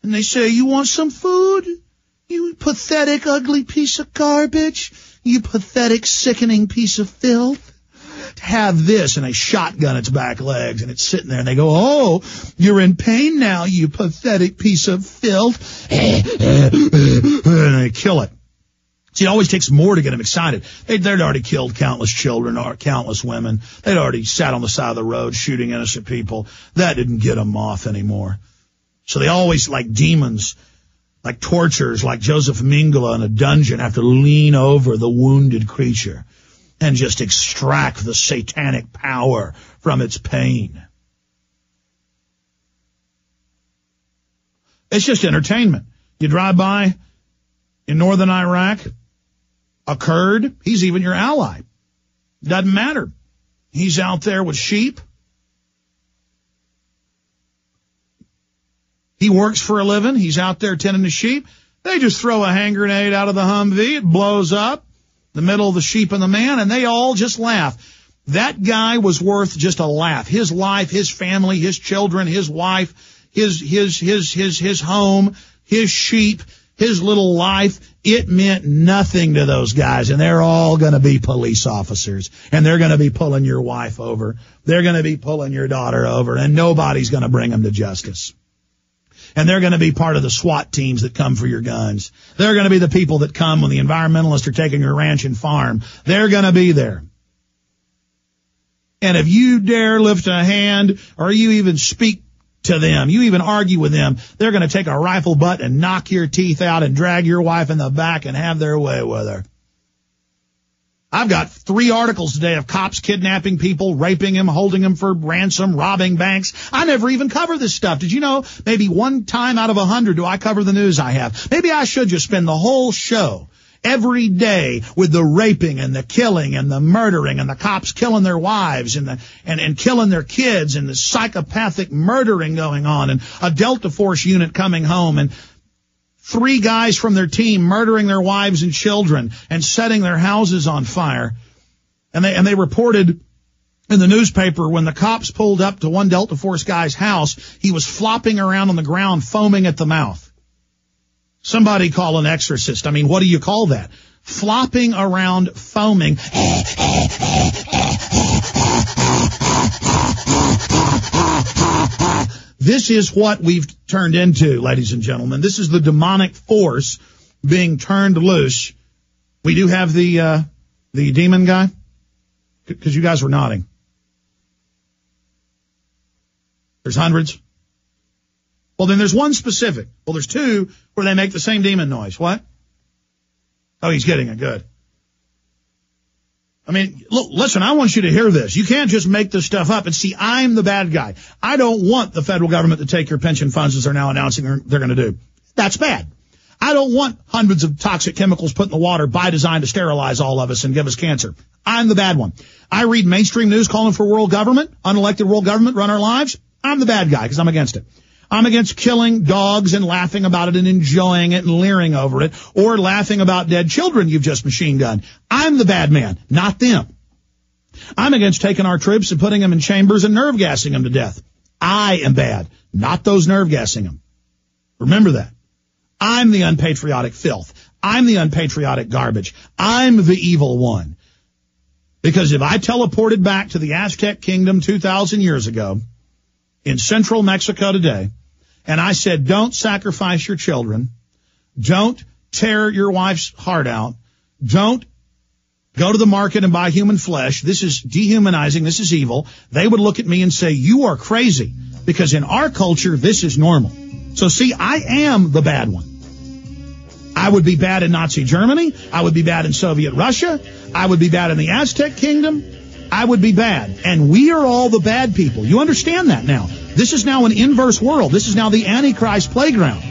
And they say, you want some food? You pathetic, ugly piece of garbage. You pathetic, sickening piece of filth. Have this. And they shotgun its back legs, and it's sitting there, and they go, oh, you're in pain now, you pathetic piece of filth. And they kill it. See, it always takes more to get them excited. They'd already killed countless children or countless women. They'd already sat on the side of the road shooting innocent people. That didn't get them off anymore. So they always, like demons, like torturers, like Joseph Mengele in a dungeon, have to lean over the wounded creature and just extract the satanic power from its pain. It's just entertainment. You drive by in northern Iraq, a Kurd, he's even your ally. Doesn't matter. He's out there with sheep. He works for a living. He's out there tending to sheep. They just throw a hand grenade out of the Humvee. It blows up the middle of the sheep and the man, and they all just laugh. That guy was worth just a laugh. His life, his family, his children, his wife, his home, his sheep, his little life, it meant nothing to those guys, and they're all going to be police officers, and they're going to be pulling your wife over. They're going to be pulling your daughter over, and nobody's going to bring them to justice. And they're going to be part of the SWAT teams that come for your guns. They're going to be the people that come when the environmentalists are taking your ranch and farm. They're going to be there. And if you dare lift a hand or you even speak to them, you even argue with them, they're going to take a rifle butt and knock your teeth out and drag your wife in the back and have their way with her. I've got 3 articles today of cops kidnapping people, raping them, holding them for ransom, robbing banks. I never even cover this stuff. Did you know maybe one time out of 100 do I cover the news I have? Maybe I should just spend the whole show every day with the raping and the killing and the murdering and the cops killing their wives and killing their kids and the psychopathic murdering going on and a Delta Force unit coming home and 3 guys from their team murdering their wives and children and setting their houses on fire. And they reported in the newspaper when the cops pulled up to one Delta Force guy's house, he was flopping around on the ground, foaming at the mouth. Somebody call an exorcist. I mean, what do you call that? Flopping around, foaming. This is what we've turned into, ladies and gentlemen. This is the demonic force being turned loose. We do have the demon guy, because you guys were nodding. There's hundreds. Well, then there's one specific. Well, there's 2 where they make the same demon noise. What? Oh, he's getting it. Good. I mean, look, listen, I want you to hear this. You can't just make this stuff up and see I'm the bad guy. I don't want the federal government to take your pension funds as they're now announcing they're going to do. That's bad. I don't want hundreds of toxic chemicals put in the water by design to sterilize all of us and give us cancer. I'm the bad one. I read mainstream news calling for world government, unelected world government run our lives. I'm the bad guy because I'm against it. I'm against killing dogs and laughing about it and enjoying it and leering over it, or laughing about dead children you've just machine gunned. I'm the bad man, not them. I'm against taking our troops and putting them in chambers and nerve gassing them to death. I am bad, not those nerve gassing them. Remember that. I'm the unpatriotic filth. I'm the unpatriotic garbage. I'm the evil one. Because if I teleported back to the Aztec kingdom 2,000 years ago in central Mexico today, and I said, don't sacrifice your children. Don't tear your wife's heart out. Don't go to the market and buy human flesh. This is dehumanizing. This is evil. They would look at me and say, you are crazy, because in our culture, this is normal. So see, I am the bad one. I would be bad in Nazi Germany. I would be bad in Soviet Russia. I would be bad in the Aztec kingdom. I would be bad. And we are all the bad people. You understand that now. This is now an inverse world. This is now the Antichrist playground,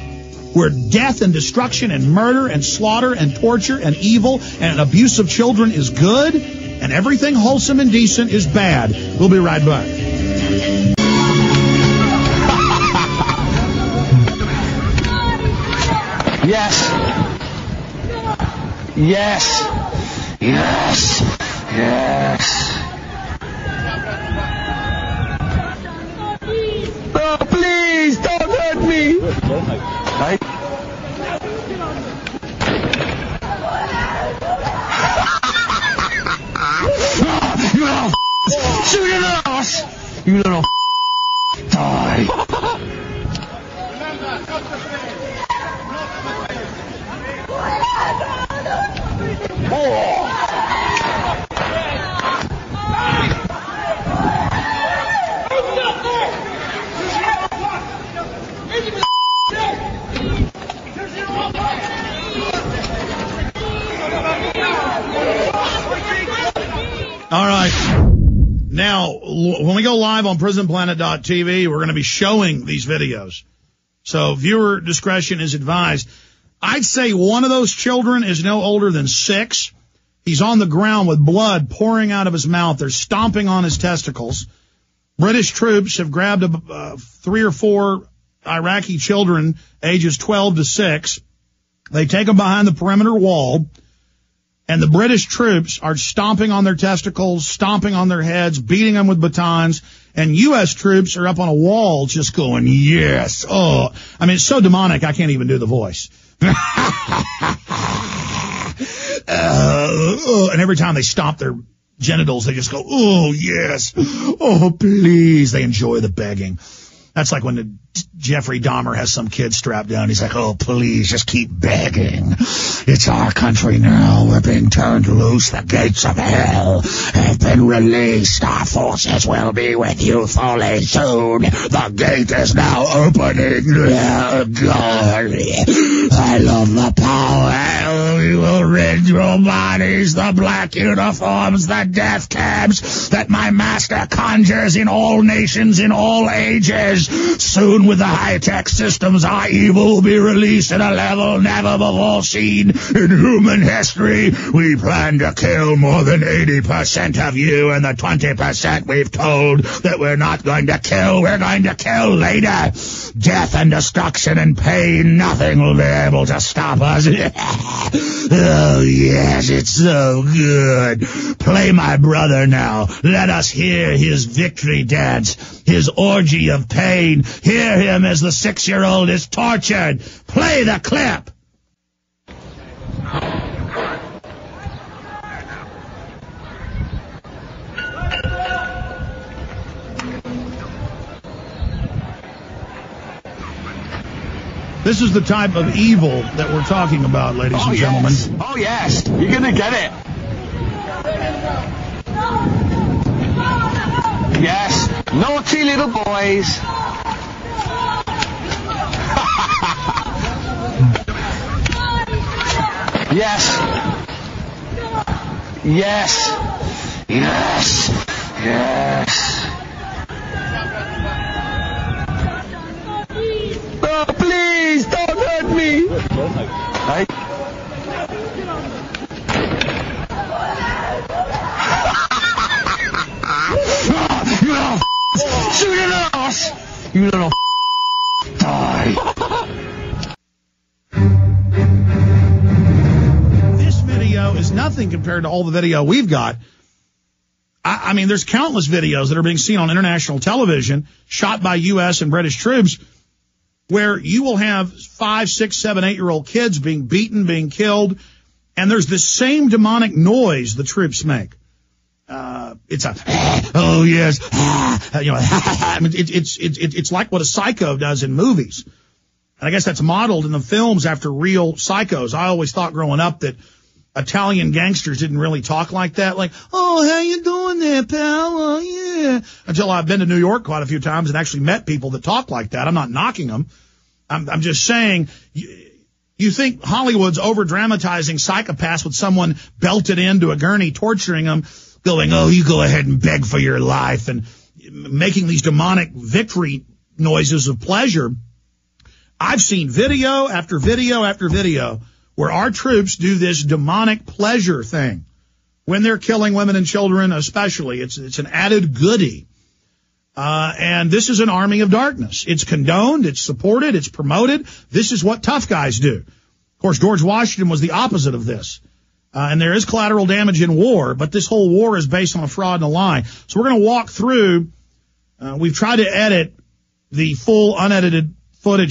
where death and destruction and murder and slaughter and torture and evil and abuse of children is good, and everything wholesome and decent is bad. We'll be right back. Yes. Yes. Yes. Yes. Oh, please, don't hurt me. Right? You little shoot your nose! You little die! All right. Now, when we go live on prisonplanet.tv, we're going to be showing these videos. So viewer discretion is advised. I'd say one of those children is no older than 6. He's on the ground with blood pouring out of his mouth. They're stomping on his testicles. British troops have grabbed 3 or 4 Iraqi children, ages 12 to 6. They take them behind the perimeter wall, and the British troops are stomping on their testicles, stomping on their heads, beating them with batons, and U.S. troops are up on a wall just going, yes. Oh, I mean, it's so demonic I can't even do the voice. And every time they stomp their genitals, they just go, oh, yes. Oh, please. They enjoy the begging. That's like when Jeffrey Dahmer has some kid strapped down. He's like, oh, please, just keep begging. It's our country now. We're being turned loose. The gates of hell have been released. Our forces will be with you fully soon. The gate is now opening. Oh, God. I love the power. We will rid your bodies, the black uniforms, the death cabs that my master conjures in all nations, in all ages. Soon with the high-tech systems, our evil will be released at a level never before seen in human history. We plan to kill more than 80% of you, and the 20% we've told that we're not going to kill, we're going to kill later. Death and destruction and pain, nothing will be able to stop us. Oh, yes, it's so good. Play my brother now. Let us hear his victory dance, his orgy of pain. Hear him as the 6-year-old is tortured. Play the clip. This is the type of evil that we're talking about, ladies and gentlemen. Yes. Oh, yes. You're going to get it. Yes. Naughty little boys. Yes. Yes. Yes. Yes. Oh, please, don't hurt me. Right? You little shoot your nose. You little die. This video is nothing compared to all the video we've got. I mean, there's countless videos that are being seen on international television, shot by U.S. and British troops, where you will have 5, 6, 7, 8-year-old kids being beaten, being killed, and there's this same demonic noise the troops make. It's a, oh yes, you know, I mean, it's like what a psycho does in movies. And I guess that's modeled in the films after real psychos. I always thought growing up that Italian gangsters didn't really talk like that. Like, oh, how you doing there, pal? Oh, yeah. Until I've been to New York quite a few times and actually met people that talk like that. I'm not knocking them. I'm just saying, you think Hollywood's over-dramatizing psychopaths with someone belted into a gurney, torturing them, going, oh, you go ahead and beg for your life, and making these demonic victory noises of pleasure. I've seen video after video after video where our troops do this demonic pleasure thing when they're killing women and children especially. It's an added goodie. And this is an army of darkness. It's condoned, it's supported, it's promoted. This is what tough guys do. Of course, George Washington was the opposite of this. And there is collateral damage in war, but this whole war is based on a fraud and a lie. So we're going to walk through. We've tried to edit the full unedited footage